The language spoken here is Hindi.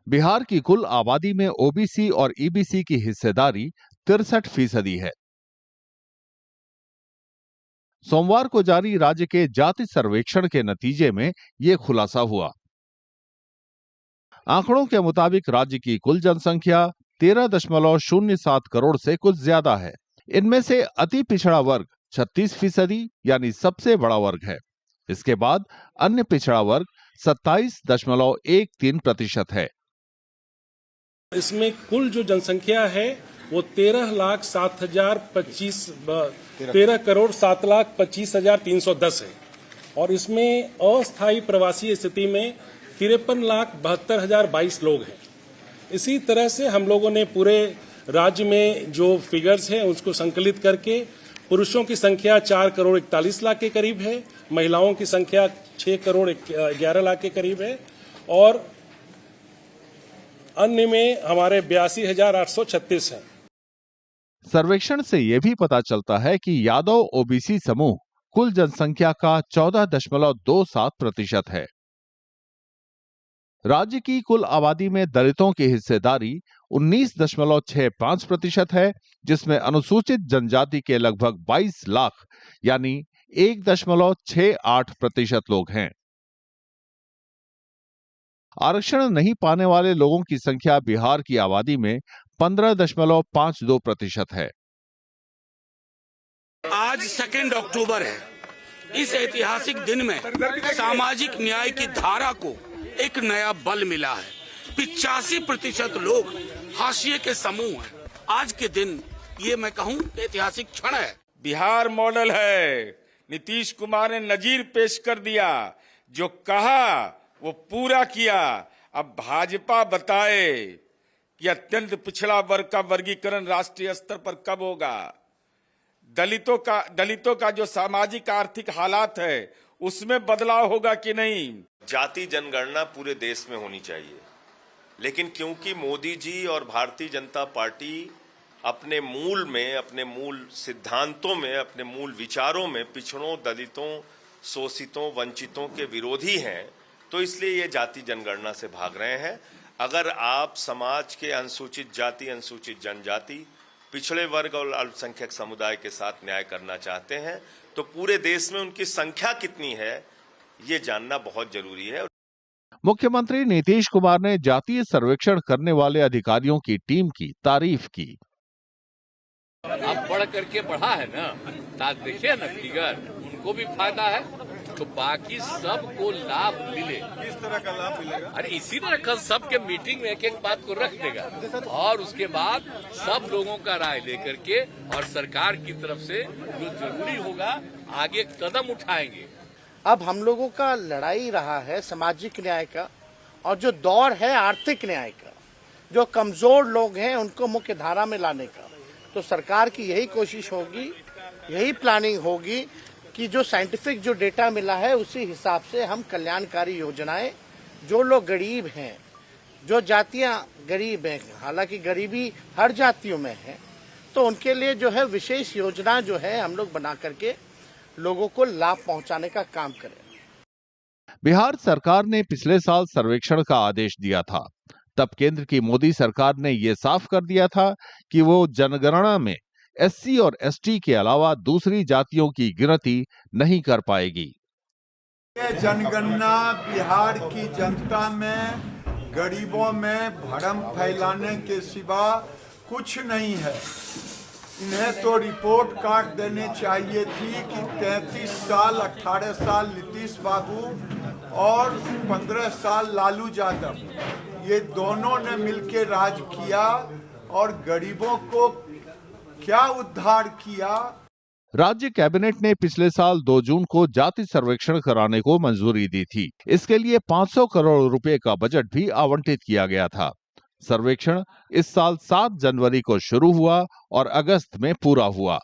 बिहार की कुल आबादी में ओबीसी और ईबीसी की हिस्सेदारी 63% है। सोमवार को जारी राज्य के जाति सर्वेक्षण के नतीजे में यह खुलासा हुआ। आंकड़ों के मुताबिक राज्य की कुल जनसंख्या 13.07 करोड़ से कुछ ज्यादा है। इनमें से अति पिछड़ा वर्ग 36% यानी सबसे बड़ा वर्ग है। इसके बाद अन्य पिछड़ा वर्ग 27.13% है। इसमें कुल जो जनसंख्या है वो 13,07,310 है और इसमें अस्थायी प्रवासी स्थिति में 53,72,022 लोग हैं। इसी तरह से हम लोगों ने पूरे राज्य में जो फिगर्स हैं उसको संकलित करके पुरुषों की संख्या 4,41,00,000 के करीब है, महिलाओं की संख्या 6,11,00,000 के करीब है और अन्य में हमारे 82,836 हैं। सर्वेक्षण से यह भी पता चलता है कि यादव ओबीसी समूह कुल जनसंख्या का 14.27% है। राज्य की कुल आबादी में दलितों की हिस्सेदारी 19.65% है, जिसमें अनुसूचित जनजाति के लगभग 22 लाख यानी 1.68% लोग हैं। आरक्षण नहीं पाने वाले लोगों की संख्या बिहार की आबादी में 15.52% है। आज 2 अक्टूबर है। इस ऐतिहासिक दिन में सामाजिक न्याय की धारा को एक नया बल मिला है। 85% लोग हाशिए के समूह हैं। आज के दिन ये मैं कहूं ऐतिहासिक क्षण है। बिहार मॉडल है। नीतीश कुमार ने नजीर पेश कर दिया, जो कहा वो पूरा किया। अब भाजपा बताए कि अत्यंत पिछड़ा वर्ग का वर्गीकरण राष्ट्रीय स्तर पर कब होगा। दलितों का जो सामाजिक आर्थिक हालात है उसमें बदलाव होगा कि नहीं। जाति जनगणना पूरे देश में होनी चाहिए, लेकिन क्योंकि मोदी जी और भारतीय जनता पार्टी अपने मूल में, अपने मूल सिद्धांतों में, अपने मूल विचारों में पिछड़ों, दलितों, शोषितों, वंचितों के विरोधी हैं, तो इसलिए ये जाति जनगणना से भाग रहे हैं। अगर आप समाज के अनुसूचित जाति, अनुसूचित जनजाति, पिछड़े वर्ग और अल्पसंख्यक समुदाय के साथ न्याय करना चाहते हैं तो पूरे देश में उनकी संख्या कितनी है ये जानना बहुत जरूरी है। मुख्यमंत्री नीतीश कुमार ने जातीय सर्वेक्षण करने वाले अधिकारियों की टीम की तारीफ की। अब बढ़ करके बढ़ा है ना, देखिए ना फिगर, उनको भी फायदा है तो बाकी सबको लाभ मिले। किस तरह का लाभ मिलेगा? अरे इसी तरह कल सबके मीटिंग में एक एक बात को रख देगा और उसके बाद सब लोगों का राय लेकर के और सरकार की तरफ से जो जरूरी होगा आगे कदम उठाएंगे। अब हम लोगों का लड़ाई रहा है सामाजिक न्याय का और जो दौर है आर्थिक न्याय का। जो कमजोर लोग हैं उनको मुख्य धारा में लाने का। तो सरकार की यही कोशिश होगी, यही प्लानिंग होगी कि जो साइंटिफिक जो डेटा मिला है उसी हिसाब से हम कल्याणकारी योजनाएं, जो लोग गरीब हैं, जो जातियां गरीब हैं, हालांकि गरीबी हर जातियों में है, तो उनके लिए जो है विशेष योजना जो है हम लोग बना करके लोगों को लाभ पहुंचाने का काम करें। बिहार सरकार ने पिछले साल सर्वेक्षण का आदेश दिया था। तब केंद्र की मोदी सरकार ने यह साफ कर दिया था कि वो जनगणना में एससी और एसटी के अलावा दूसरी जातियों की गिनती नहीं कर पाएगी। ये जनगणना बिहार की जनता में, गरीबों में भ्रम फैलाने के सिवा कुछ नहीं है। इन्हें तो रिपोर्ट कार्ड देने चाहिए थी कि 33 साल 18 साल नीतीश बाबू और 15 साल लालू यादव, ये दोनों ने मिलकर राज किया और गरीबों को क्या उद्धार किया। राज्य कैबिनेट ने पिछले साल 2 जून को जाति सर्वेक्षण कराने को मंजूरी दी थी। इसके लिए 500 करोड़ रुपए का बजट भी आवंटित किया गया था। सर्वेक्षण इस साल 7 जनवरी को शुरू हुआ और अगस्त में पूरा हुआ।